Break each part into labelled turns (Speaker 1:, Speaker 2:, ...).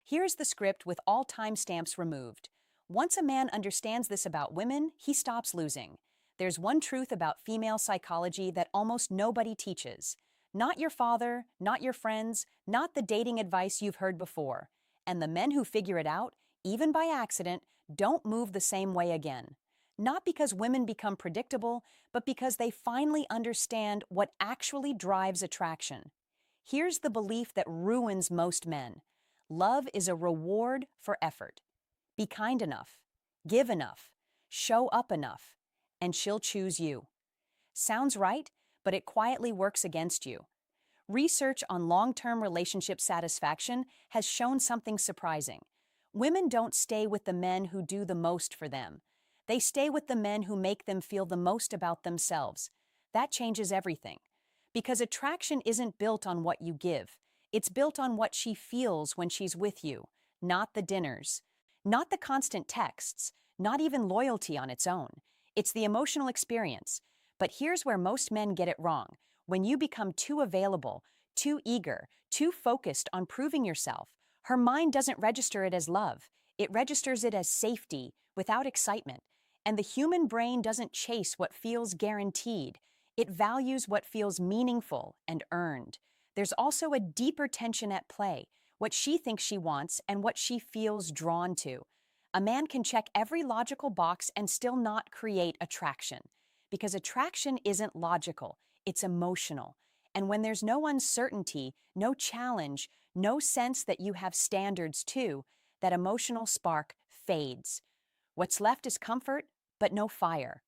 Speaker 1: Here's the script with all timestamps removed. Once a man understands this about women, he stops losing. There's one truth about female psychology that almost nobody teaches. Not your father, not your friends, not the dating advice you've heard before. And the men who figure it out, even by accident, don't move the same way again. Not because women become predictable, but because they finally understand what actually drives attraction. Here's the belief that ruins most men. Love is a reward for effort. Be kind enough, give enough, show up enough, and she'll choose you. Sounds right, but it quietly works against you. Research on long-term relationship satisfaction has shown something surprising. Women don't stay with the men who do the most for them. They stay with the men who make them feel the most about themselves. That changes everything. Because attraction isn't built on what you give. It's built on what she feels when she's with you, not the dinners, not the constant texts, not even loyalty on its own. It's the emotional experience. But here's where most men get it wrong. When you become too available, too eager, too focused on proving yourself, her mind doesn't register it as love. It registers it as safety, without excitement. And the human brain doesn't chase what feels guaranteed. It values what feels meaningful and earned. There's also a deeper tension at play, what she thinks she wants and what she feels drawn to. A man can check every logical box and still not create attraction. Because attraction isn't logical, it's emotional. And when there's no uncertainty, no challenge, no sense that you have standards too, that emotional spark fades. What's left is comfort, but no fire.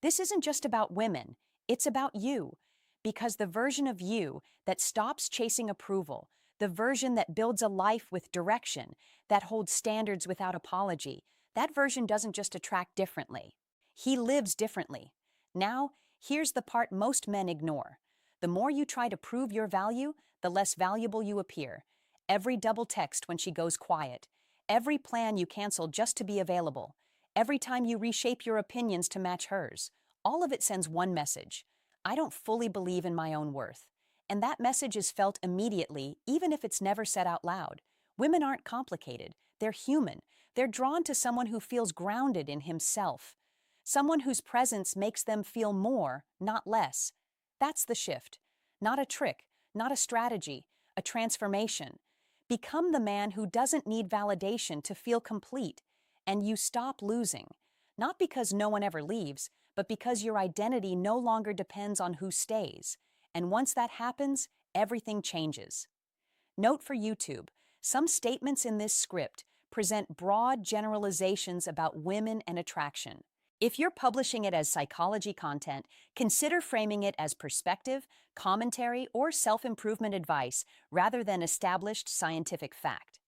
Speaker 1: This isn't just about women, it's about you. Because the version of you that stops chasing approval, the version that builds a life with direction, that holds standards without apology, that version doesn't just attract differently. He lives differently. Now, here's the part most men ignore. The more you try to prove your value, the less valuable you appear. Every double text when she goes quiet. Every plan you cancel just to be available. Every time you reshape your opinions to match hers. All of it sends one message. I don't fully believe in my own worth. And that message is felt immediately, even if it's never said out loud. Women aren't complicated. They're human. They're drawn to someone who feels grounded in himself. Someone whose presence makes them feel more, not less. That's the shift. Not a trick, not a strategy, a transformation. Become the man who doesn't need validation to feel complete, and you stop losing. Not because no one ever leaves, but because your identity no longer depends on who stays. And once that happens, everything changes. Note for YouTube, some statements in this script present broad generalizations about women and attraction. If you're publishing it as psychology content, consider framing it as perspective, commentary, or self-improvement advice rather than established scientific fact.